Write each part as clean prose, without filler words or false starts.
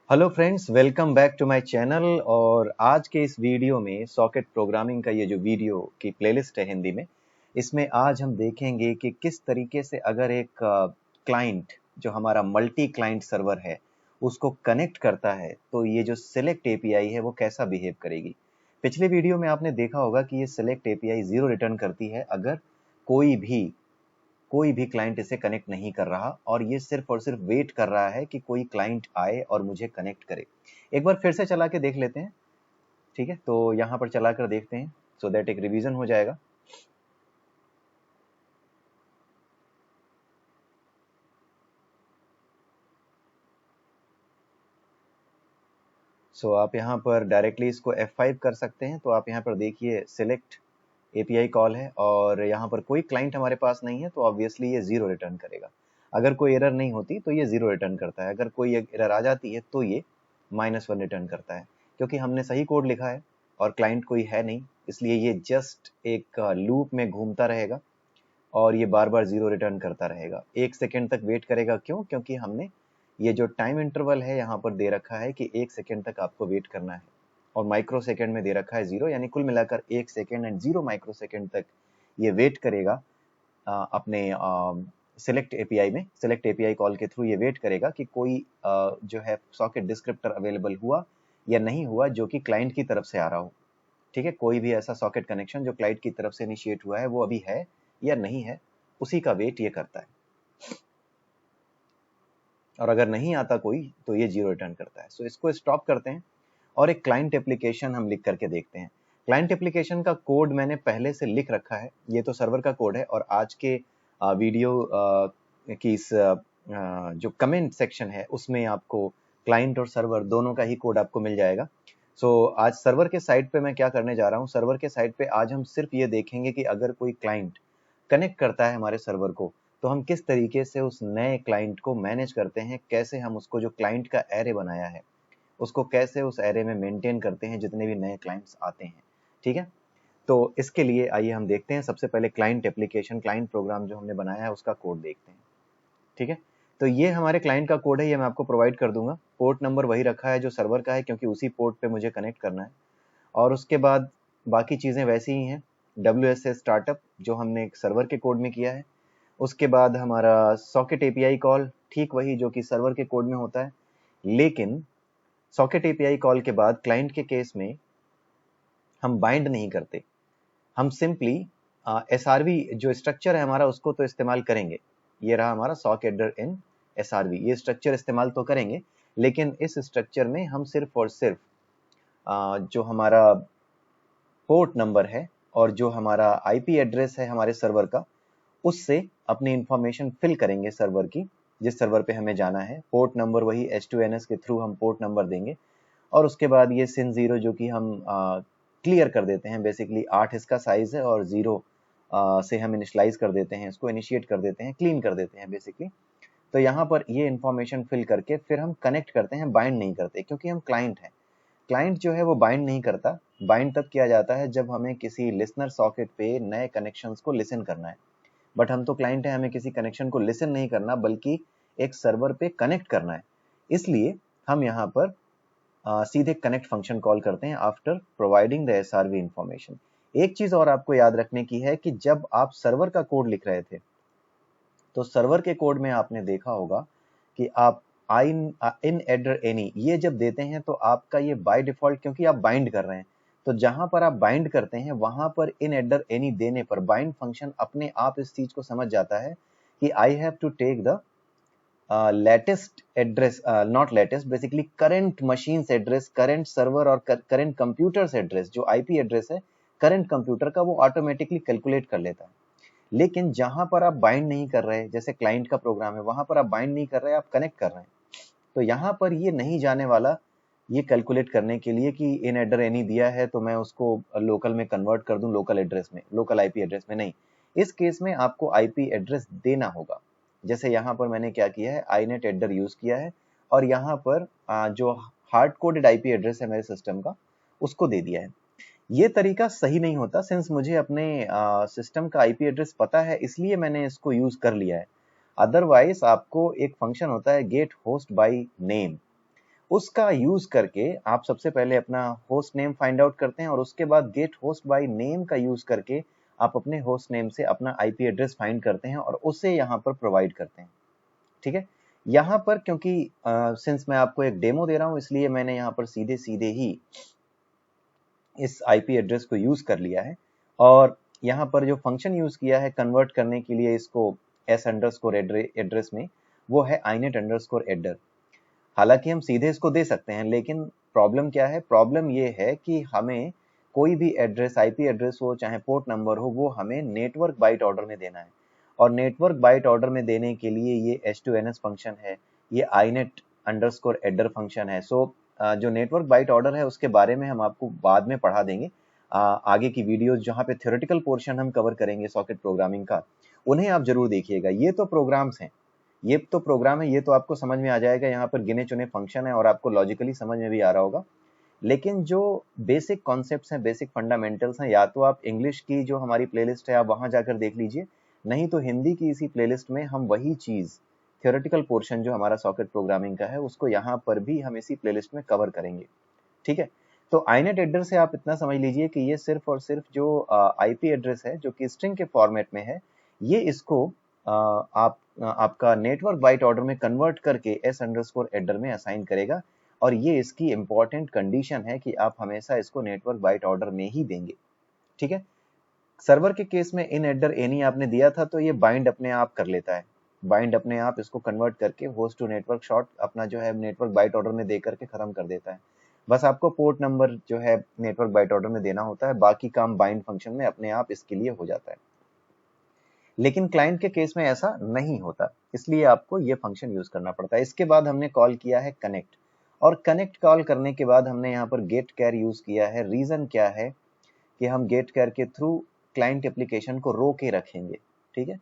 Hello friends, welcome back to my channel. और आज के इस वीडियो में सॉकेट प्रोग्रामिंग का ये जो वीडियो की प्लेलिस्ट है हिंदी में, इसमें आज हम देखेंगे कि किस तरीके से अगर एक क्लाइंट जो हमारा मल्टी क्लाइंट सर्वर है उसको कनेक्ट करता है तो ये जो सिलेक्ट एपीआई है वो कैसा बिहेव करेगी। पिछले वीडियो में आपने देखा होगा कि ये सिलेक्ट एपीआई 0 रिटर्न करती है अगर कोई भी क्लाइंट इसे कनेक्ट नहीं कर रहा, और ये सिर्फ और सिर्फ वेट कर रहा है कि कोई क्लाइंट आए और मुझे कनेक्ट करे। एक बार फिर से चला के देख लेते हैं। ठीक है, तो यहाँ पर चला कर देखते हैं सो दैट एक रिवीजन हो जाएगा। सो आप यहाँ पर डायरेक्टली इसको F5 कर सकते हैं। तो आप यहाँ पर देखिए सिलेक्ट एपीआई कॉल है और यहाँ पर कोई क्लाइंट हमारे पास नहीं है, तो ऑब्वियसली ये 0 रिटर्न करेगा। अगर कोई एरर नहीं होती तो ये 0 रिटर्न करता है, अगर कोई एरर आ जाती है तो ये -1 रिटर्न करता है, क्योंकि हमने सही कोड लिखा है और क्लाइंट कोई है नहीं, इसलिए ये जस्ट एक लूप में घूमता रहेगा और ये बार बार 0 रिटर्न करता रहेगा। 1 सेकेंड तक वेट करेगा। क्यों? क्योंकि हमने ये जो टाइम इंटरवल है यहाँ पर दे रखा है कि 1 सेकेंड तक आपको वेट करना है, और माइक्रो सेकेंड में दे रखा है 0, यानी कुल मिलाकर 1 सेकेंड एंड 0 माइक्रो सेकेंड तक ये वेट करेगा। अपने सिलेक्ट एपीआई में, सिलेक्ट एपीआई कॉल के थ्रू ये वेट करेगा कि कोई जो है सॉकेट डिस्क्रिप्टर अवेलेबल हुआ या नहीं हुआ जो कि क्लाइंट की तरफ से आ रहा हो। ठीक है, कोई भी ऐसा सॉकेट कनेक्शन जो क्लाइंट की तरफ से इनिशिएट हुआ है वो अभी है या नहीं है, उसी का वेट ये करता है। और अगर नहीं आता कोई तो ये 0 रिटर्न करता है। सो इसको स्टॉप करते हैं और एक क्लाइंट एप्लीकेशन हम लिख करके देखते हैं। क्लाइंट एप्लीकेशन का कोड मैंने पहले से लिख रखा है, ये तो सर्वर का कोड है, और आज के वीडियो की इस जो कमेंट सेक्शन है उसमें आपको क्लाइंट और सर्वर दोनों का ही कोड आपको मिल जाएगा। सो आज सर्वर के साइड पे मैं क्या करने जा रहा हूँ, सर्वर के साइड पे आज हम सिर्फ ये देखेंगे कि अगर कोई क्लाइंट कनेक्ट करता है हमारे सर्वर को तो हम किस तरीके से उस नए क्लाइंट को मैनेज करते हैं, कैसे हम उसको जो क्लाइंट का एरे बनाया है उसको कैसे उस एरे में मेंटेन करते हैं जितने भी नए क्लाइंट्स आते हैं। ठीक है, तो इसके लिए आइए हम देखते हैं। सबसे पहले क्लाइंट एप्लीकेशन, क्लाइंट प्रोग्राम जो हमने बनाया है उसका कोड देखते हैं। ठीक है, तो ये हमारे क्लाइंट का कोड है, ये मैं आपको प्रोवाइड कर दूंगा। पोर्ट नंबर वही रखा है जो सर्वर का है, क्योंकि उसी पोर्ट पे मुझे कनेक्ट करना है। और उसके बाद बाकी चीज़ें वैसी ही हैं। WSS स्टार्टअप जो हमने एक सर्वर के कोड में किया है, उसके बाद हमारा सॉकेट एपीआई कॉल ठीक वही जो कि सर्वर के कोड में होता है, लेकिन सॉकेट एपीआई कॉल के बाद क्लाइंट के केस में हम बाइंड नहीं करते, हम सिंपली SRV जो स्ट्रक्चर है हमारा उसको तो इस्तेमाल करेंगे। ये रहा हमारा सॉक एडर इन SRV, ये स्ट्रक्चर इस्तेमाल तो करेंगे, लेकिन इस स्ट्रक्चर में हम सिर्फ और सिर्फ जो हमारा पोर्ट नंबर है और जो हमारा आईपी एड्रेस है हमारे सर्वर का, उससे अपनी इंफॉर्मेशन फिल करेंगे सर्वर की, जिस सर्वर पे हमें जाना है। पोर्ट नंबर वही H2NS के थ्रू हम पोर्ट नंबर देंगे, और उसके बाद ये सिन 0 जो कि हम क्लियर कर देते हैं। बेसिकली 8 इसका साइज है और 0 से हम इनिशलाइज कर देते हैं, इसको इनिशिएट कर देते हैं, क्लीन कर देते हैं बेसिकली। तो यहाँ पर ये इंफॉर्मेशन फिल करके फिर हम कनेक्ट करते हैं, बाइंड नहीं करते, क्योंकि हम क्लाइंट हैं। क्लाइंट जो है वो बाइंड नहीं करता, बाइंड तब किया जाता है जब हमें किसी लिसनर सॉकेट पे नए कनेक्शंस को लिसन करना है। बट हम तो क्लाइंट है, हमें किसी कनेक्शन को लिसन नहीं करना बल्कि एक सर्वर पे कनेक्ट करना है। इसलिए हम यहाँ पर सीधे कनेक्ट फंक्शन कॉल करते हैं after providing the SRV information. एक चीज और आपको याद रखने की है कि जब आप सर्वर का कोड लिख रहे थे तो सर्वर के कोड में आपने देखा होगा कि आप इन एडर एनी ये जब देते हैं तो आपका ये बाय डिफॉल्ट, क्योंकि आप बाइंड कर रहे हैं, तो जहां पर आप बाइंड करते हैं वहां पर इन एडर एनी देने पर बाइंड फंक्शन अपने आप इस चीज को समझ जाता है कि I have to take the latest address, not latest, basically current machines address, current server और करंट कंप्यूटर्स एड्रेस, जो आईपी एड्रेस है करंट कंप्यूटर का, वो ऑटोमेटिकली कैलकुलेट कर लेता है। लेकिन जहां पर आप बाइंड नहीं कर रहे, जैसे क्लाइंट का प्रोग्राम है, वहां पर आप बाइंड नहीं कर रहे, आप कनेक्ट कर रहे हैं, तो यहाँ पर ये नहीं जाने वाला ये कैलकुलेट करने के लिए कि इन एडर एनी दिया है तो मैं उसको लोकल में कन्वर्ट कर दूं, लोकल एड्रेस में, लोकल आईपी एड्रेस में नहीं। इस केस में आपको आईपी एड्रेस देना होगा। जैसे यहाँ पर मैंने क्या किया है, आईनेट एडर यूज किया है और यहाँ पर जो हार्ड कोडेड आईपी एड्रेस है मेरे सिस्टम का उसको दे दिया है। ये तरीका सही नहीं होता, सिंस मुझे अपने सिस्टम का आईपी एड्रेस पता है इसलिए मैंने इसको यूज कर लिया है। अदरवाइज आपको एक फंक्शन होता है गेट होस्ट बाय नेम, उसका यूज करके आप सबसे पहले अपना होस्ट नेम फाइंड आउट करते हैं और उसके बाद गेट होस्ट बाय नेम का यूज करके आप अपने होस्ट नेम से अपना आईपी एड्रेस फाइंड करते हैं और उसे यहाँ पर प्रोवाइड करते हैं। ठीक है, यहाँ पर क्योंकि सिंस मैं आपको एक डेमो दे रहा हूँ इसलिए मैंने यहाँ पर सीधे सीधे ही इस आईपी एड्रेस को यूज कर लिया है और यहाँ पर जो फंक्शन यूज किया है कन्वर्ट करने के लिए इसको एस अंडरस्कोर एड्रेस में, वो है inet अंडरस्कोर एडर। हालांकि हम सीधे इसको दे सकते हैं लेकिन प्रॉब्लम क्या है, प्रॉब्लम ये है कि हमें कोई भी एड्रेस, आईपी एड्रेस हो चाहे पोर्ट नंबर हो, वो हमें नेटवर्क बाइट ऑर्डर में देना है और नेटवर्क बाइट ऑर्डर में देने के लिए ये h2ns फंक्शन है, ये inet अंडरस्कोर एडर फंक्शन है। सो जो नेटवर्क बाइट ऑर्डर है उसके बारे में हम आपको बाद में पढ़ा देंगे आगे की वीडियोस जहाँ पे थ्योरेटिकल पोर्शन हम कवर करेंगे सॉकेट प्रोग्रामिंग का, उन्हें आप जरूर देखिएगा। ये तो प्रोग्राम्स हैं, ये तो प्रोग्राम है, ये तो आपको समझ में आ जाएगा, यहाँ पर गिने चुने फंक्शन है और आपको लॉजिकली समझ में भी आ रहा होगा। लेकिन जो बेसिक कॉन्सेप्ट्स हैं, बेसिक फंडामेंटल्स हैं, या तो आप इंग्लिश की जो हमारी प्लेलिस्ट है आप वहां जाकर देख लीजिए, नहीं तो हिंदी की इसी प्लेलिस्ट में हम वही चीज थ्योरेटिकल पोर्शन जो हमारा सॉकेट प्रोग्रामिंग का है उसको यहाँ पर भी हम इसी प्लेलिस्ट में कवर करेंगे। ठीक है, तो inet एड्रेस से आप इतना समझ लीजिए कि ये सिर्फ और सिर्फ जो आईपी एड्रेस है जो कि स्ट्रिंग के फॉर्मेट में है, ये इसको आपका नेटवर्क बाइट ऑर्डर में कन्वर्ट करके एस अंडरस्कोर एडर में असाइन करेगा और ये इसकी इंपॉर्टेंट कंडीशन है कि आप हमेशा इसको नेटवर्क बाइट ऑर्डर में ही देंगे। ठीक है, सर्वर के केस में इन एडर एनी आपने दिया था तो ये बाइंड अपने आप कर लेता है, बाइंड अपने आप इसको कन्वर्ट करके होस्ट टू नेटवर्क शॉर्ट अपना जो है नेटवर्क बाइट ऑर्डर में दे करके खत्म कर देता है। बस आपको पोर्ट नंबर जो है नेटवर्क बाइट ऑर्डर में देना होता है, बाकी काम बाइंड फंक्शन में अपने आप इसके लिए हो जाता है। लेकिन क्लाइंट के केस में ऐसा नहीं होता, इसलिए आपको ये फंक्शन यूज करना पड़ता है। इसके बाद हमने कॉल किया है कनेक्ट, और कनेक्ट कॉल करने के बाद हमने यहाँ पर गेट कैर यूज किया है। रीजन क्या है कि हम गेट कैर के थ्रू क्लाइंट एप्लीकेशन को रो के रखेंगे। ठीक है,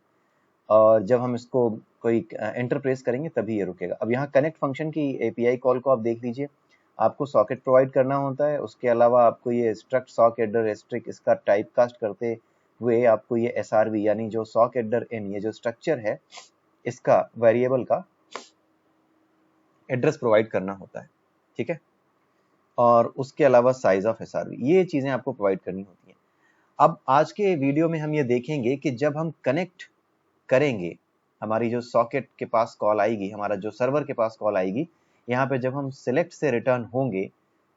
और जब हम इसको कोई इंटरप्रेस करेंगे तभी ये रुकेगा। अब यहाँ कनेक्ट फंक्शन की एपीआई कॉल को आप देख लीजिए, आपको सॉकेट प्रोवाइड करना होता है, उसके अलावा आपको ये स्ट्रक्ट सॉक एडर एस्ट्रिक इसका टाइप कास्ट करते हुए आपको ये एसआरवी यानी जो सॉक एडर इन ये जो स्ट्रक्चर है इसका वेरिएबल का एड्रेस प्रोवाइड करना होता है। ठीक है, और उसके अलावा साइज ऑफ एसआरवी, ये चीजें आपको प्रोवाइड करनी होती हैं। अब आज के वीडियो में हम ये देखेंगे कि जब हम कनेक्ट करेंगे, हमारी जो सॉकेट के पास कॉल आएगी, हमारा जो सर्वर के पास कॉल आएगी, यहाँ पे जब हम सिलेक्ट से रिटर्न होंगे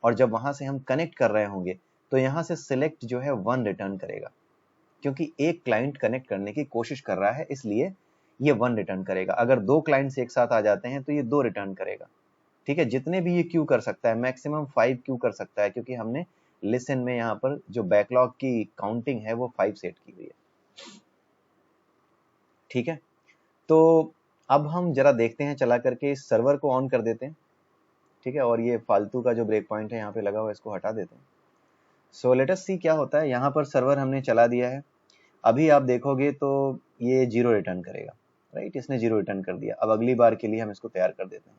और जब वहां से हम कनेक्ट कर रहे होंगे तो यहाँ से सिलेक्ट जो है 1 रिटर्न करेगा, क्योंकि एक क्लाइंट कनेक्ट करने की कोशिश कर रहा है इसलिए ये 1 रिटर्न करेगा। अगर 2 क्लाइंट्स एक साथ आ जाते हैं तो ये 2 रिटर्न करेगा। ठीक है, जितने भी ये क्यू कर सकता है, मैक्सिमम 5 क्यू कर सकता है, क्योंकि हमने लिसन में यहाँ पर जो बैकलॉग की काउंटिंग है वो 5 सेट की हुई है। ठीक है, तो अब हम जरा देखते हैं, चला करके इस सर्वर को ऑन कर देते हैं। ठीक है, और ये फालतू का जो ब्रेक पॉइंट है यहाँ पे लगा हुआ है इसको हटा देते हैं। सो लेट अस सी क्या होता है। यहाँ पर सर्वर हमने चला दिया है, अभी आप देखोगे तो ये 0 रिटर्न करेगा। राइट, इसने 0 रिटर्न कर दिया। अब अगली बार के लिए हम इसको तैयार कर देते हैं।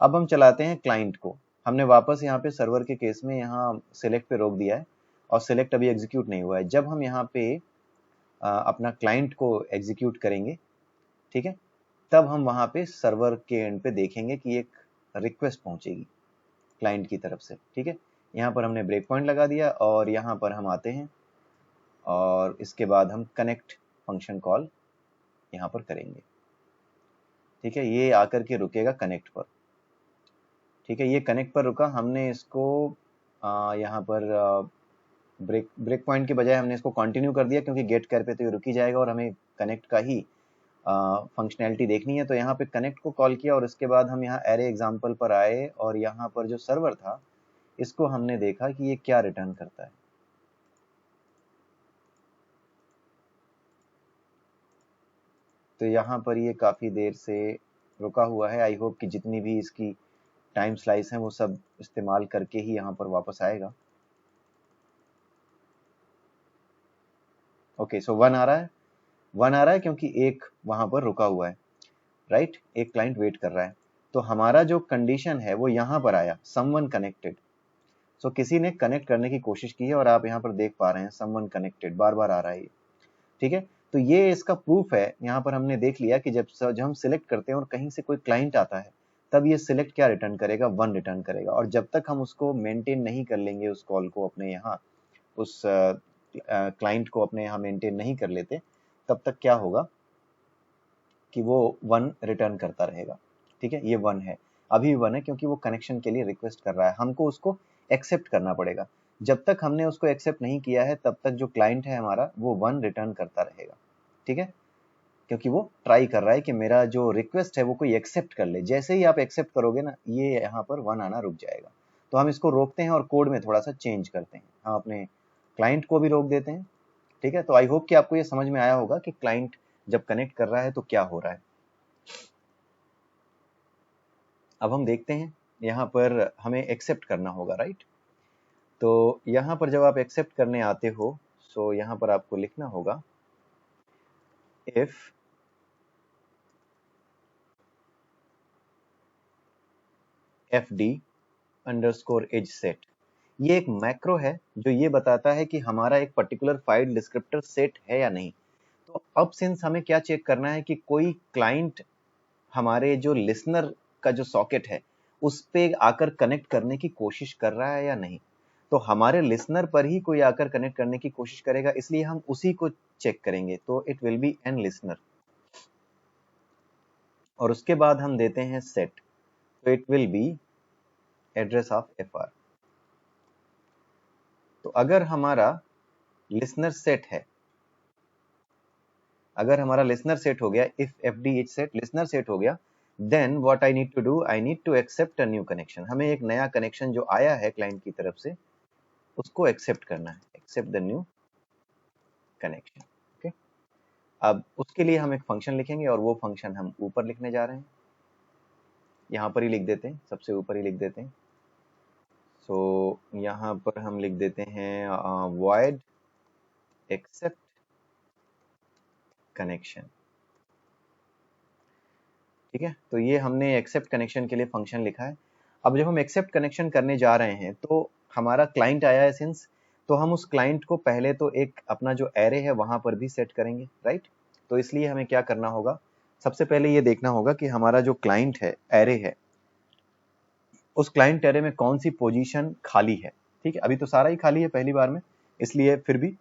अब हम चलाते हैं क्लाइंट को, हमने वापस यहाँ पे सर्वर के केस में यहाँ सिलेक्ट पे रोक दिया है और सिलेक्ट अभी एग्जीक्यूट नहीं हुआ है। जब हम यहाँ पे अपना क्लाइंट को एग्जीक्यूट करेंगे, ठीक है, तब हम वहां पे सर्वर के एंड पे देखेंगे कि एक रिक्वेस्ट पहुंचेगी क्लाइंट की तरफ से। ठीक है, यहाँ पर हमने ब्रेक पॉइंट लगा दिया और यहाँ पर हम आते हैं और इसके बाद हम कनेक्ट फंक्शन कॉल यहाँ पर करेंगे। ठीक है, ये आकर के रुकेगा कनेक्ट पर। ठीक है, ये कनेक्ट पर रुका, हमने इसको यहाँ पर ब्रेक पॉइंट के बजाय हमने इसको कंटिन्यू कर दिया, क्योंकि गेट कर पे तो ये रुक ही जाएगा और हमें कनेक्ट का ही फंक्शनैलिटी देखनी है। तो यहाँ पे कनेक्ट को कॉल किया और इसके बाद हम यहाँ एरे एग्जाम्पल पर आए और यहाँ पर जो सर्वर था इसको हमने देखा कि ये क्या रिटर्न करता है। तो यहाँ पर ये काफी देर से रुका हुआ है। आई होप कि जितनी भी इसकी टाइम स्लाइस है वो सब इस्तेमाल करके ही यहाँ पर वापस आएगा। ओके, सो 1 आ रहा है, 1 आ रहा है क्योंकि एक वहां पर रुका हुआ है। राइट, एक क्लाइंट वेट कर रहा है। तो हमारा जो कंडीशन है वो यहाँ पर आया, समवन कनेक्टेड। सो किसी ने कनेक्ट करने की कोशिश की है और आप यहाँ पर देख पा रहे हैं समवन कनेक्टेड बार बार आ रहा है ये। ठीक है, तो ये इसका प्रूफ है। यहाँ पर हमने देख लिया कि जब हम सिलेक्ट करते हैं और कहीं से कोई क्लाइंट आता है तब ये सिलेक्ट क्या रिटर्न करेगा, 1 रिटर्न करेगा। और जब तक हम उसको मेंटेन नहीं कर लेंगे, उस कॉल को अपने यहाँ, उस क्लाइंट को अपने यहाँ मेंटेन नहीं कर लेते, तब तक क्या होगा कि वो 1 रिटर्न करता रहेगा। ठीक है, ये 1 है, अभी 1 है क्योंकि वो कनेक्शन के लिए रिक्वेस्ट कर रहा है, हमको उसको एक्सेप्ट करना पड़ेगा। जब तक हमने उसको एक्सेप्ट नहीं किया है तब तक जो क्लाइंट है हमारा वो 1 रिटर्न करता रहेगा। ठीक है, क्योंकि वो ट्राई कर रहा है कि मेरा जो रिक्वेस्ट है वो कोई एक्सेप्ट कर ले। जैसे ही आप एक्सेप्ट करोगे ना, ये यहाँ पर 1 आना रुक जाएगा। तो हम इसको रोकते हैं और कोड में थोड़ा सा चेंज करते हैं, हम अपने क्लाइंट को भी रोक देते हैं। ठीक है, तो आई होप कि आपको ये समझ में आया होगा कि क्लाइंट जब कनेक्ट कर रहा है तो क्या हो रहा है। अब हम देखते हैं, यहाँ पर हमें एक्सेप्ट करना होगा, राइट। तो यहाँ पर जब आप एक्सेप्ट करने आते हो, सो यहाँ पर आपको लिखना होगा if fd underscore is set. ये एक मैक्रो है जो ये बताता है कि हमारा एक पर्टिकुलर फाइल डिस्क्रिप्टर सेट है या नहीं। तो अब सिंस हमें क्या चेक करना है कि कोई क्लाइंट हमारे जो लिसनर का जो सॉकेट है उस पे आकर कनेक्ट करने की कोशिश कर रहा है या नहीं। तो हमारे लिसनर पर ही कोई आकर कनेक्ट करने की कोशिश करेगा, इसलिए हम उसी को चेक करेंगे। तो it will be an listener, और उसके बाद हम देते हैं सेट, तो it will be address of fr। तो अगर हमारा लिसनर सेट है, अगर हमारा लिसनर सेट हो गया, if fd is set listener set हो गया, then what I need to do, I need to accept a new connection. हमें एक नया कनेक्शन जो आया है क्लाइंट की तरफ से उसको एक्सेप्ट करना है, accept the new connection. Okay, अब उसके लिए हम एक फंक्शन लिखेंगे और वो फंक्शन हम ऊपर लिखने जा रहे हैं, यहाँ पर ही लिख देते हैं, सबसे ऊपर ही लिख देते हैं। सो यहाँ पर हम लिख देते हैं void accept connection। ठीक है, तो ये हमने एक्सेप्ट कनेक्शन के लिए फंक्शन लिखा है। अब जब हम एक्सेप्ट कनेक्शन करने जा रहे हैं तो हमारा क्लाइंट आया है सिंस, तो हम उस क्लाइंट को पहले तो एक अपना जो एरे है वहां पर भी सेट करेंगे, राइट। तो इसलिए हमें क्या करना होगा, सबसे पहले ये देखना होगा कि हमारा जो क्लाइंट है, एरे है, उस क्लाइंट एरे में कौन सी पोजीशन खाली है। ठीक है, अभी तो सारा ही खाली है पहली बार में, इसलिए फिर भी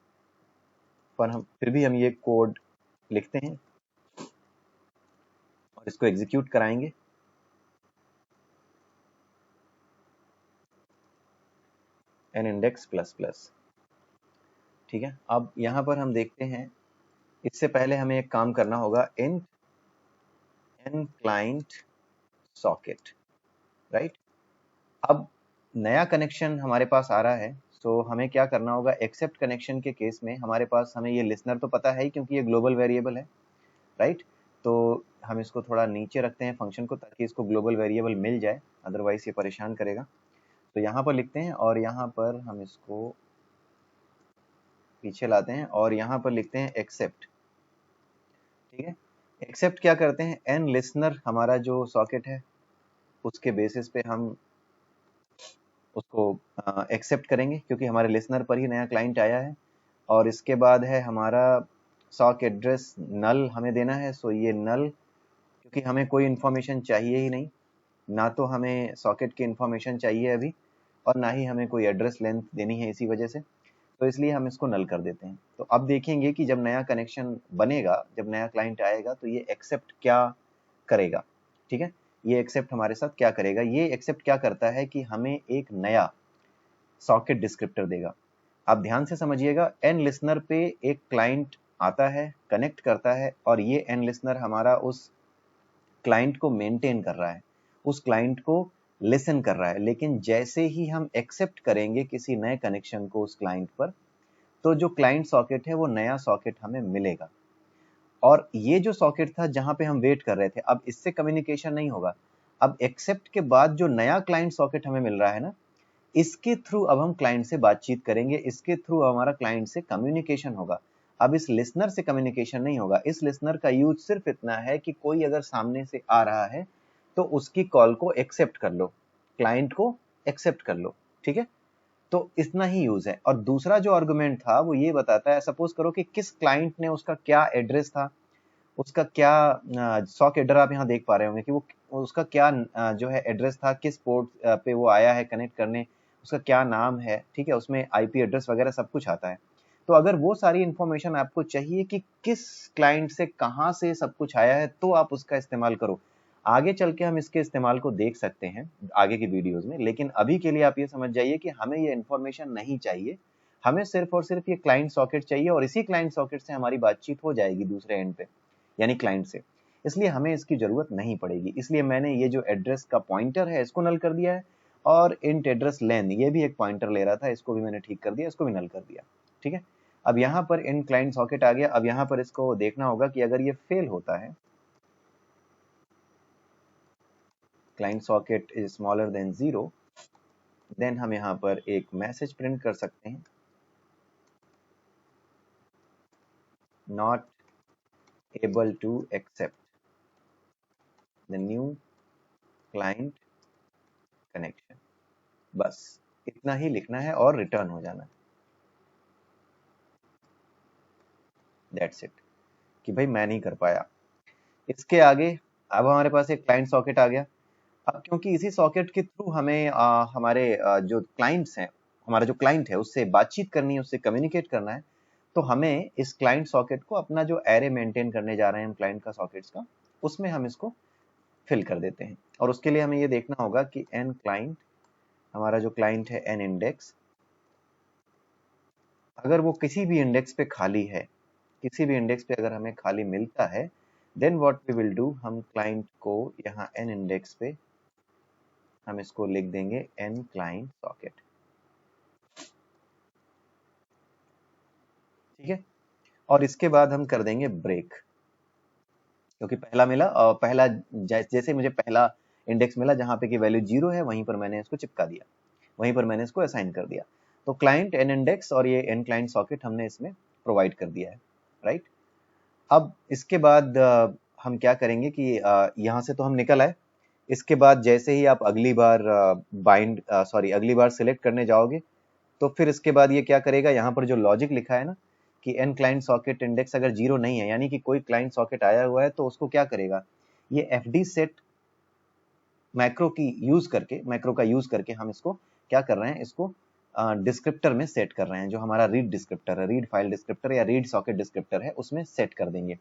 हम ये कोड लिखते हैं और इसको एग्जीक्यूट कराएंगे। N index plus plus. ठीक है, अब यहाँ पर हम देखते हैं, इससे पहले हमें एक काम करना होगा, int n client socket, right. अब नया कनेक्शन हमारे पास आ रहा है, सो हमें क्या करना होगा, एक्सेप्ट कनेक्शन के केस में हमारे पास, हमें ये लिसनर तो पता है ही क्योंकि ये ग्लोबल वेरिएबल है, राइट। तो हम इसको थोड़ा नीचे रखते हैं फंक्शन को, ताकि इसको ग्लोबल वेरिएबल मिल जाए, अदरवाइज ये परेशान करेगा। तो यहाँ पर लिखते हैं और यहाँ पर हम इसको पीछे लाते हैं और यहाँ पर लिखते हैं एक्सेप्ट। ठीक है, एक्सेप्ट क्या करते हैं, एन लिसनर हमारा जो सॉकेट है उसके बेसिस पे हम उसको एक्सेप्ट करेंगे, क्योंकि हमारे लिसनर पर ही नया क्लाइंट आया है। और इसके बाद है हमारा सॉक एड्रेस नल हमें देना है। सो ये नल, क्योंकि हमें कोई इन्फॉर्मेशन चाहिए ही नहीं, ना तो हमें सॉकेट की इन्फॉर्मेशन चाहिए अभी, और ना ही हमें कोई एड्रेस लेंथ देनी है इसी वजह से, तो इसलिए हम इसको नल कर देते हैं। तो अब देखेंगे कि जब नया कनेक्शन बनेगा, जब नया क्लाइंट आएगा, तो ये एक्सेप्ट क्या करेगा। ठीक है, ये एक्सेप्ट हमारे साथ क्या करेगा, ये एक्सेप्ट क्या करता है कि हमें एक नया सॉकेट डिस्क्रिप्टर देगा। आप ध्यान से समझिएगा, एन लिसनर पे एक क्लाइंट आता है, कनेक्ट करता है, और ये एन लिसनर हमारा उस क्लाइंट को मेंटेन कर रहा है, उस क्लाइंट को लिसन कर रहा है। लेकिन जैसे ही हम एक्सेप्ट करेंगे किसी नए कनेक्शन को उस क्लाइंट पर, तो जो क्लाइंट सॉकेट है वो नया सॉकेट हमें मिलेगा। और ये जो सॉकेट था जहां पे हम वेट कर रहे थे, अब इससे कम्युनिकेशन नहीं होगा। अब एक्सेप्ट के बाद जो नया क्लाइंट सॉकेट हमें मिल रहा है ना, इसके थ्रू अब हम क्लाइंट से बातचीत करेंगे, इसके थ्रू हमारा क्लाइंट से कम्युनिकेशन होगा। अब इस लिसनर से कम्युनिकेशन नहीं होगा। इस लिसनर का यूज सिर्फ इतना है कि कोई अगर सामने से आ रहा है तो उसकी कॉल को एक्सेप्ट कर लो, क्लाइंट को एक्सेप्ट कर लो। ठीक है, तो इतना ही यूज है। और दूसरा जो आर्गुमेंट था वो ये बताता है, सपोज करो कि किस क्लाइंट ने उसका क्या एड्रेस था, उसका क्या सॉक एडर आप यहाँ देख पा रहे होंगे कि वो उसका क्या जो है एड्रेस था, किस पोर्ट पे वो आया है कनेक्ट करने, उसका क्या नाम है, ठीक है, उसमें आईपी एड्रेस वगैरह सब कुछ आता है। तो अगर वो सारी इंफॉर्मेशन आपको चाहिए कि किस क्लाइंट से कहाँ से सब कुछ आया है, तो आप उसका इस्तेमाल करो। आगे चल के हम इसके इस्तेमाल को देख सकते हैं आगे की वीडियोस में, लेकिन अभी के लिए आप ये समझ जाइए कि हमें ये इंफॉर्मेशन नहीं चाहिए। हमें सिर्फ और सिर्फ ये क्लाइंट सॉकेट चाहिए और इसी क्लाइंट सॉकेट से हमारी बातचीत हो जाएगी दूसरे एंड पे, यानी क्लाइंट से। इसलिए हमें इसकी जरूरत नहीं पड़ेगी। इसलिए मैंने ये जो एड्रेस का पॉइंटर है इसको नल कर दिया है, और इंट एड्रेस लेन ये भी एक पॉइंटर ले रहा था, इसको भी मैंने ठीक कर दिया, इसको भी नल कर दिया। ठीक है, अब यहाँ पर इन क्लाइंट सॉकेट आ गया। अब यहाँ पर इसको देखना होगा कि अगर ये फेल होता है, client socket is smaller than 0, then हम यहाँ पर एक मैसेज प्रिंट कर सकते हैं, not able to accept the new client connection. बस इतना ही लिखना है और रिटर्न हो जाना है। दैट्स इट, कि भाई मैं नहीं कर पाया। इसके आगे अब हमारे पास एक क्लाइंट सॉकेट आ गया। अब क्योंकि इसी सॉकेट के थ्रू हमें हमारे जो क्लाइंट्स हैं, हमारा जो क्लाइंट है उससे बातचीत करनी है, उससे कम्युनिकेट करना है, तो हमें इस क्लाइंट सॉकेट को अपना जो एरे मेंटेन करने जा रहे हैं हम क्लाइंट का सॉकेट्स का, उसमें हम इसको फिल कर देते हैं। और उसके लिए हमें ये देखना होगा कि एन क्लाइंट, हमारा जो क्लाइंट है एन इंडेक्स, अगर वो किसी भी इंडेक्स पे खाली है, किसी भी इंडेक्स पे अगर हमें खाली मिलता है, then what we will do, हम क्लाइंट को यहाँ एन इंडेक्स पे हम इसको लिख देंगे एन क्लाइंट सॉकेट। ठीक है, और इसके बाद हम कर देंगे ब्रेक, क्योंकि पहला मिला और पहला जैसे मुझे पहला इंडेक्स मिला जहां पे की वैल्यू 0 है, वहीं पर मैंने इसको चिपका दिया, वहीं पर मैंने इसको असाइन कर दिया। तो क्लाइंट एन इंडेक्स और ये एन क्लाइंट सॉकेट हमने इसमें प्रोवाइड कर दिया है, राइट। अब इसके बाद हम क्या करेंगे कि यहाँ से तो हम निकल आए। इसके बाद जैसे ही आप अगली बार अगली बार सिलेक्ट करने जाओगे, तो फिर इसके बाद ये क्या करेगा, यहाँ पर जो लॉजिक लिखा है ना कि एन क्लाइंट सॉकेट इंडेक्स अगर 0 नहीं है, यानी कि कोई क्लाइंट सॉकेट आया हुआ है, तो उसको क्या करेगा, ये एफ डी सेट मैक्रो का यूज करके हम इसको क्या कर रहे हैं, इसको डिस्क्रिप्टर में सेट कर रहे हैं, जो हमारा रीड डिस्क्रिप्टर है, रीड फाइल डिस्क्रिप्टर या रीड सॉकेट डिस्क्रिप्टर है, उसमें सेट कर देंगे।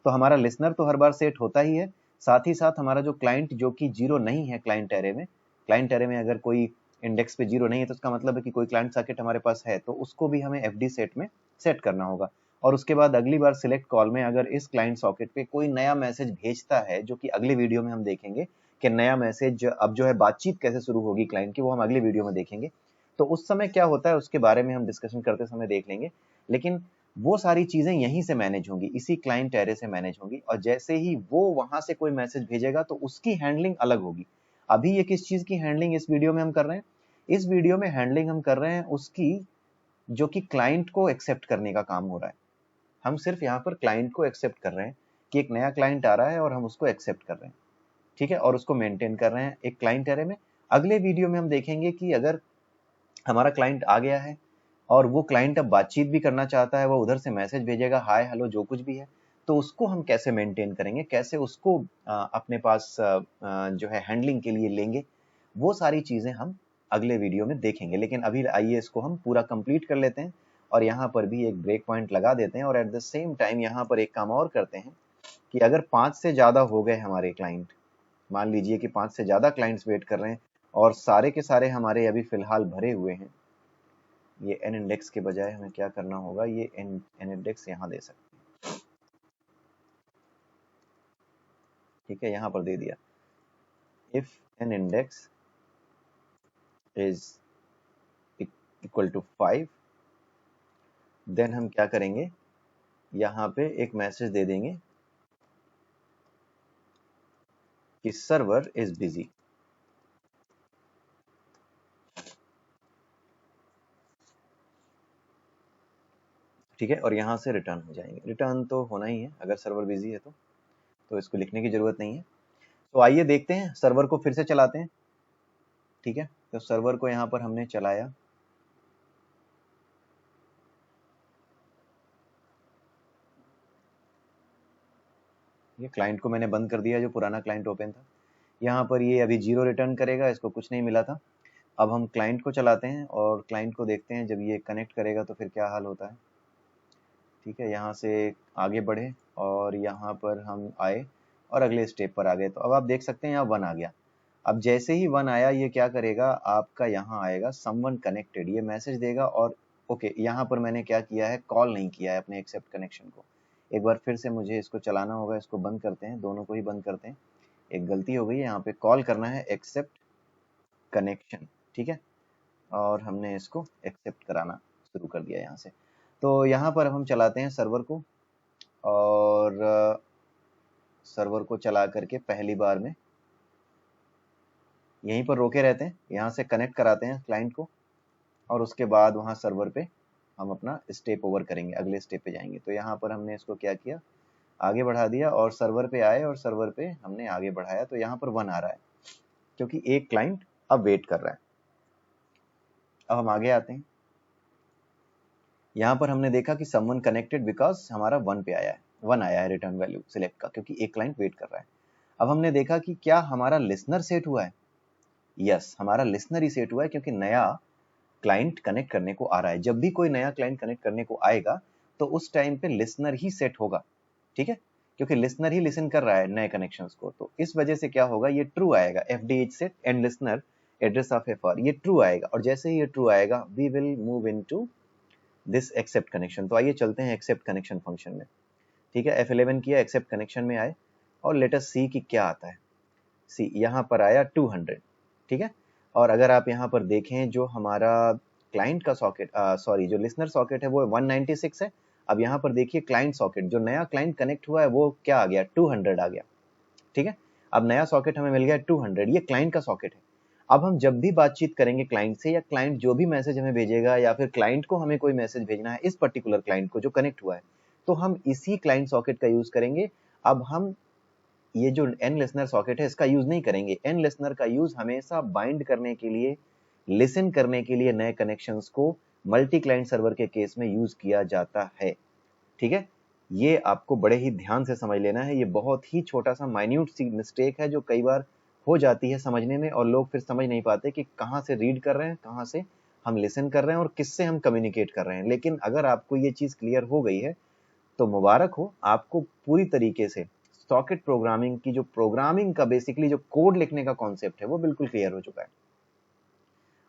तो हमारा लिसनर तो हर बार सेट होता ही है, साथ ही साथ हमारा जो क्लाइंट जो कि 0 नहीं है क्लाइंट एरे में अगर कोई इंडेक्स पे 0 नहीं है, तो उसका मतलब है कि कोई क्लाइंट सॉकेट हमारे पास है, तो उसको भी हमें एफ डी सेट में सेट करना होगा। और उसके बाद अगली बार सिलेक्ट कॉल में अगर इस क्लाइंट सॉकेट पे कोई नया मैसेज भेजता है, जो कि अगली वीडियो में हम देखेंगे कि नया मैसेज अब जो है बातचीत कैसे शुरू होगी क्लाइंट की, वो हम अगली वीडियो में देखेंगे। तो उस समय क्या होता है उसके बारे में हम डिस्कशन करते समय देख लेंगे, लेकिन वो सारी चीजें यहीं से मैनेज होंगी, इसी क्लाइंट एरे से मैनेज होंगी। और जैसे ही वो वहां से कोई मैसेज भेजेगा तो उसकी हैंडलिंग अलग होगी। अभी ये किस चीज की हैंडलिंग इस वीडियो में हम कर रहे हैं, इस वीडियो में हैंडलिंग हम कर रहे हैं उसकी जो कि क्लाइंट को एक्सेप्ट करने का काम हो रहा है। हम सिर्फ यहाँ पर क्लाइंट को एक्सेप्ट कर रहे हैं कि एक नया क्लाइंट आ रहा है और हम उसको एक्सेप्ट कर रहे हैं, ठीक है, और उसको मेंटेन कर रहे हैं एक क्लाइंट एरे में। अगले वीडियो में हम देखेंगे कि अगर हमारा क्लाइंट आ गया है और वो क्लाइंट अब बातचीत भी करना चाहता है, वो उधर से मैसेज भेजेगा, हाय हेलो जो कुछ भी है, तो उसको हम कैसे मेंटेन करेंगे, कैसे उसको अपने पास जो है हैंडलिंग के लिए लेंगे, वो सारी चीजें हम अगले वीडियो में देखेंगे। लेकिन अभी आइए इसको हम पूरा कंप्लीट कर लेते हैं और यहाँ पर भी एक ब्रेक पॉइंट लगा देते हैं। और एट द सेम टाइम यहाँ पर एक काम और करते हैं कि अगर 5 से ज्यादा हो गए हमारे क्लाइंट, मान लीजिए कि 5 से ज्यादा क्लाइंट्स वेट कर रहे हैं और सारे के सारे हमारे अभी फिलहाल भरे हुए हैं, ये एन इंडेक्स के बजाय हमें क्या करना होगा, ये एन इंडेक्स यहाँ दे सकते हैं, ठीक है, यहाँ पर दे दिया, if n index is equal to 5, then हम क्या करेंगे, यहाँ पे एक मैसेज दे देंगे कि सर्वर इज बिजी। ठीक है, और यहाँ से रिटर्न हो जाएंगे, रिटर्न तो होना ही है अगर सर्वर बिजी है तो इसको लिखने की जरूरत नहीं है। तो आइए देखते हैं, सर्वर को फिर से चलाते हैं। ठीक है, तो सर्वर को यहाँ पर हमने चलाया, ये क्लाइंट को मैंने बंद कर दिया जो पुराना क्लाइंट ओपन था। यहाँ पर ये अभी 0 रिटर्न करेगा, इसको कुछ नहीं मिला था। अब हम क्लाइंट को चलाते हैं और क्लाइंट को देखते हैं जब ये कनेक्ट करेगा तो फिर क्या हाल होता है। ठीक है, यहाँ से आगे बढ़े और यहाँ पर हम आए और अगले स्टेप पर आ गए। तो अब आप देख सकते हैं यहाँ 1 आ गया। अब जैसे ही 1 आया ये क्या करेगा, आपका यहाँ आएगा समवन कनेक्टेड, ये मैसेज देगा। और ओके, यहाँ पर मैंने क्या किया है, कॉल नहीं किया है अपने एक्सेप्ट कनेक्शन को। एक बार फिर से मुझे इसको चलाना होगा, इसको बंद करते हैं, दोनों को ही बंद करते हैं। एक गलती हो गई है, यहाँ पे कॉल करना है एक्सेप्ट कनेक्शन। ठीक है, और हमने इसको एक्सेप्ट कराना शुरू कर दिया यहाँ से। तो यहाँ पर हम चलाते हैं सर्वर को, और सर्वर को चला करके पहली बार में यहीं पर रोके रहते हैं, यहाँ से कनेक्ट कराते हैं क्लाइंट को, और उसके बाद वहाँ सर्वर पे हम अपना स्टेप ओवर करेंगे, अगले स्टेप पे जाएंगे। तो यहाँ पर हमने इसको क्या किया, आगे बढ़ा दिया और सर्वर पे आए और सर्वर पे हमने आगे बढ़ाया। तो यहाँ पर 1 आ रहा है क्योंकि एक क्लाइंट अब वेट कर रहा है। अब हम आगे आते हैं, यहाँ पर हमने देखा कि समवन कनेक्टेड बिकॉज हमारा 1 पे आया है, 1 आया है रिटर्न वैल्यू सिलेक्ट का, क्योंकि एक क्लाइंट वेट कर रहा है। अब हमने देखा कि क्या हमारा लिसनर सेट हुआ है। यस, हमारा लिसनर ही सेट हुआ है क्योंकि नया क्लाइंट कनेक्ट करने को आ रहा है। जब भी कोई नया क्लाइंट कनेक्ट करने को आएगा तो उस टाइम पे लिसनर ही सेट होगा। ठीक है, क्योंकि लिसनर ही लिसन कर रहा है नए कनेक्शंस को। तो इस वजह से क्या होगा, ये ट्रू आएगा, FDH set and listener address of FR, ये ट्रू आएगा। और जैसे ही ये ट्रू आएगा we will move into this accept connection. तो आइए चलते हैं एक्सेप्ट कनेक्शन फंक्शन में। ठीक है, F11 किया, एक्सेप्ट कनेक्शन में आए और लेट अस सी कि क्या आता है। सी यहाँ पर आया 200। ठीक है, और अगर आप यहाँ पर देखें जो हमारा क्लाइंट का सॉकेट, सॉरी जो लिसनर सॉकेट है वो 196 है। अब यहाँ पर देखिए क्लाइंट सॉकेट, जो नया क्लाइंट कनेक्ट हुआ है वो क्या आ गया, 200 आ गया। ठीक है, अब नया सॉकेट हमें मिल गया 200, ये क्लाइंट का सॉकेट है। अब हम जब भी बातचीत करेंगे क्लाइंट से, या क्लाइंट जो भी मैसेज हमें भेजेगा, या फिर क्लाइंट को हमें कोई मैसेज भेजना है इस पर्टिकुलर क्लाइंट को जो कनेक्ट हुआ है, तो हम इसी क्लाइंट सॉकेट का यूज करेंगे। अब हम ये जो एन लिसनर सॉकेट है इसका यूज नहीं करेंगे। एन लिसनर का यूज हमेशा बाइंड करने के लिए, लिसन करने के लिए नए कनेक्शंस को मल्टी क्लाइंट सर्वर के केस में यूज किया जाता है। ठीक है, ये आपको बड़े ही ध्यान से समझ लेना है। ये बहुत ही छोटा सा माइन्यूट सी मिस्टेक है जो कई बार हो जाती है समझने में, और लोग फिर समझ नहीं पाते कि कहाँ से रीड कर रहे हैं, कहाँ से हम लिसन कर रहे हैं और किससे हम कम्युनिकेट कर रहे हैं। लेकिन अगर आपको ये चीज क्लियर हो गई है तो मुबारक हो, आपको पूरी तरीके से सॉकेट प्रोग्रामिंग की जो प्रोग्रामिंग का बेसिकली जो कोड लिखने का कॉन्सेप्ट है वो बिल्कुल क्लियर हो चुका है।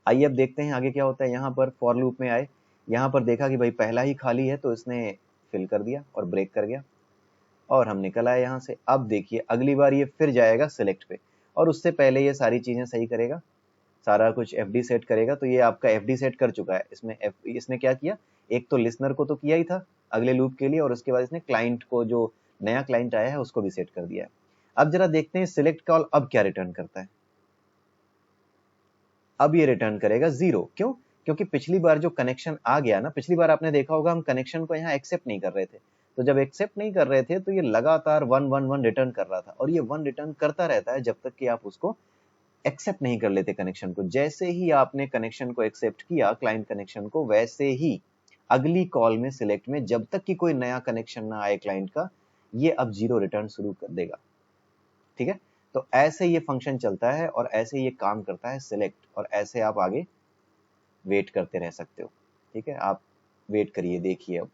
आइए अब देखते हैं आगे क्या होता है। यहाँ पर फॉर लूप में आए, यहाँ पर देखा कि भाई पहला ही खाली है तो इसने फिल कर दिया और ब्रेक कर गया, और हम निकल आए यहाँ से। अब देखिए अगली बार ये फिर जाएगा सिलेक्ट पे, और उससे पहले ये सारी चीजें सही करेगा, सारा कुछ FD सेट करेगा। तो ये आपका FD सेट कर चुका है। इसमें इसने क्या किया, एक तो लिसनर को तो किया ही था अगले लूप के लिए, और उसके बाद इसने क्लाइंट को, जो नया क्लाइंट आया है उसको भी सेट कर दिया है। अब जरा देखते हैं सिलेक्ट कॉल अब क्या रिटर्न करता है। अब ये रिटर्न करेगा 0। क्यों? क्योंकि पिछली बार जो कनेक्शन आ गया ना, पिछली बार आपने देखा होगा हम कनेक्शन को यहाँ एक्सेप्ट नहीं कर रहे थे। तो जब एक्सेप्ट नहीं कर रहे थे तो ये लगातार 111 रिटर्न कर रहा था, और ये 1 रिटर्न करता रहता है जब तक कि आप उसको एक्सेप्ट नहीं कर लेते कनेक्शन को। जैसे ही आपने कनेक्शन को एक्सेप्ट किया, क्लाइंट कनेक्शन को, वैसे ही अगली कॉल में सिलेक्ट में जब तक कि कोई नया कनेक्शन ना आए क्लाइंट का, ये अब 0 रिटर्न शुरू कर देगा। ठीक है, तो ऐसे ये फंक्शन चलता है और ऐसे ये काम करता है सिलेक्ट, और ऐसे आप आगे वेट करते रह सकते हो। ठीक है, आप वेट करिए, देखिए अब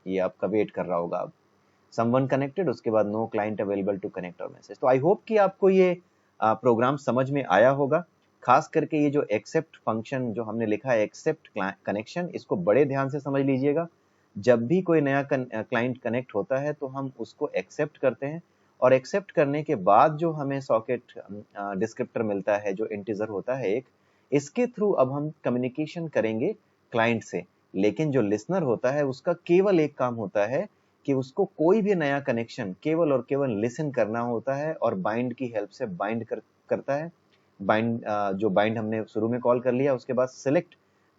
ये आपका वेट कर रहा होगा। अब समवन कनेक्टेड, उसके बाद no client available to connect और मैसेज। तो आई होप कि आपको ये प्रोग्राम समझ में आया होगा। खास करके ये जो एक्सेप्ट फंक्शन जो हमने लिखा है, एक्सेप्ट कनेक्शन, इसको बड़े ध्यान से समझ लीजिएगा। जब भी कोई नया क्लाइंट कनेक्ट होता है तो हम उसको एक्सेप्ट करते हैं, और एक्सेप्ट करने के बाद जो हमें सॉकेट डिस्क्रिप्टर मिलता है, जो इंटीजर होता है एक, इसके थ्रू अब हम कम्युनिकेशन करेंगे क्लाइंट से। लेकिन जो लिसनर होता है उसका केवल एक काम होता है कि उसको कोई भी नया कनेक्शन केवल और केवल लिसन करना होता है, और बाइंड की हेल्प से बाइंड करता है। बाइंड, जो बाइंड हमने शुरू में कॉल कर लिया, उसके बाद सिलेक्ट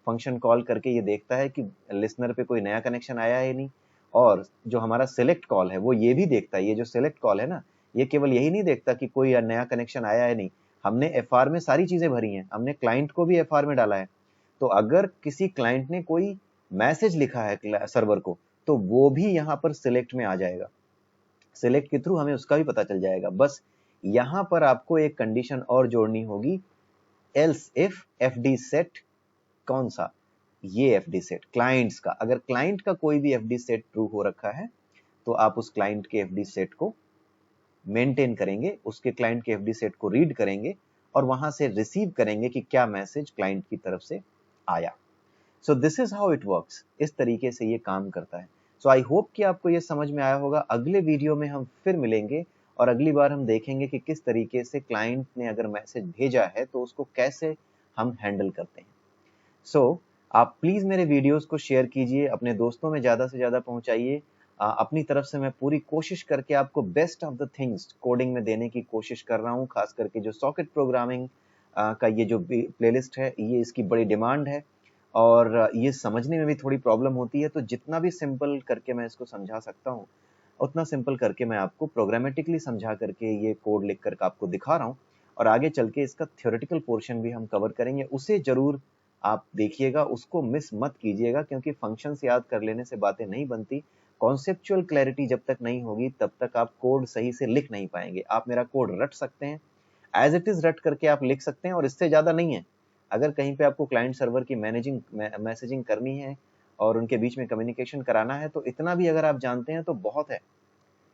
फंक्शन कॉल करके ये देखता है कि लिसनर पे कोई नया कनेक्शन आया है नहीं। और जो हमारा सिलेक्ट कॉल है वो ये भी देखता है, ये जो सिलेक्ट कॉल है ना, ये केवल यही नहीं देखता कि कोई नया कनेक्शन आया है नहीं, हमने FR में सारी चीजें भरी हैं, हमने क्लाइंट को भी FR में डाला है। तो अगर किसी क्लाइंट ने कोई मैसेज लिखा है सर्वर को, तो वो भी यहाँ पर सिलेक्ट में आ जाएगा। सिलेक्ट के थ्रू हमें उसका भी पता चल जाएगा। बस यहां पर आपको एक कंडीशन और जोड़नी होगी, एल्स इफ एफडी सेट, कौन सा, ये एफडी सेट क्लाइंट्स का, अगर क्लाइंट का कोई भी एफडी सेट ट्रू हो रखा है तो आप उस क्लाइंट के एफडी सेट को मेंटेन करेंगे, उसके क्लाइंट के एफडी सेट को रीड करेंगे और वहां से रिसीव करेंगे कि क्या मैसेज क्लाइंट की तरफ से आया। So this is how it works, इस तरीके से ये काम करता है। सो आई होप कि आपको ये समझ में आया होगा। अगले वीडियो में हम फिर मिलेंगे और अगली बार हम देखेंगे कि किस तरीके से क्लाइंट ने अगर मैसेज भेजा है तो उसको कैसे हम हैंडल करते हैं। सो आप प्लीज मेरे वीडियोस को शेयर कीजिए, अपने दोस्तों में ज्यादा से ज्यादा पहुंचाइए। अपनी तरफ से मैं पूरी कोशिश करके आपको best of the things coding में देने की कोशिश कर रहा हूं। खास करके जो सॉकेट प्रोग्रामिंग का ये जो प्लेलिस्ट है, ये इसकी बड़ी डिमांड है और ये समझने में भी थोड़ी प्रॉब्लम होती है। तो जितना भी सिंपल करके मैं इसको समझा सकता हूँ उतना सिंपल करके मैं आपको प्रोग्रामेटिकली समझा करके ये कोड लिख करके आपको दिखा रहा हूँ। और आगे चल के इसका थ्योरेटिकल पोर्शन भी हम कवर करेंगे, उसे जरूर आप देखिएगा, उसको मिस मत कीजिएगा, क्योंकि फंक्शंस याद कर लेने से बातें नहीं बनती। कॉन्सेप्चुअल क्लैरिटी जब तक नहीं होगी तब तक आप कोड सही से लिख नहीं पाएंगे। आप मेरा कोड रट सकते हैं, एज इट इज रट करके आप लिख सकते हैं और इससे ज्यादा नहीं है। अगर कहीं पे आपको क्लाइंट सर्वर की मैसेजिंग करनी है और उनके बीच में कम्युनिकेशन कराना है तो इतना भी अगर आप जानते हैं तो बहुत है,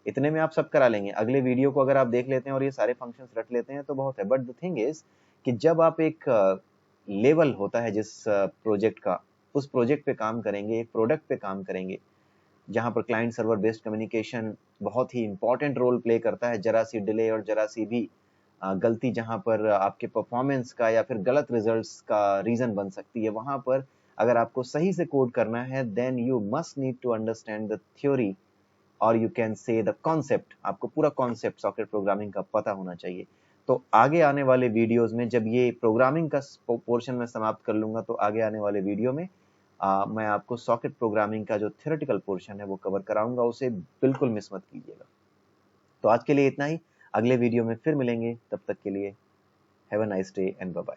इतने में आप सब करा लेंगे। अगले वीडियो को अगर आप देख लेते हैं और ये सारे फंक्शंस रट लेते हैं तो बहुत है। बट द थिंग इज कि जब आप एक लेवल होता है जिस प्रोजेक्ट का, उस प्रोजेक्ट पे काम करेंगे, एक प्रोडक्ट पे काम करेंगे जहां पर क्लाइंट सर्वर बेस्ड कम्युनिकेशन बहुत ही इंपॉर्टेंट रोल प्ले करता है। जरा सी डिले और जरा सी भी गलती जहां पर आपके परफॉर्मेंस का या फिर गलत रिजल्ट्स का रीजन बन सकती है, वहां पर अगर आपको सही से कोड करना है then you must need to understand the theory और you can say the concept. आपको पूरा कॉन्सेप्ट सॉकेट प्रोग्रामिंग का पता होना चाहिए। तो आगे आने वाले वीडियोस में जब ये प्रोग्रामिंग का पोर्शन में समाप्त कर लूंगा तो आगे आने वाले वीडियो में मैं आपको सॉकेट प्रोग्रामिंग का जो थ्योरेटिकल पोर्शन है वो कवर कराऊंगा, उसे बिल्कुल मिस मत कीजिएगा। तो आज के लिए इतना ही, अगले वीडियो में फिर मिलेंगे, तब तक के लिए have a nice day and bye bye.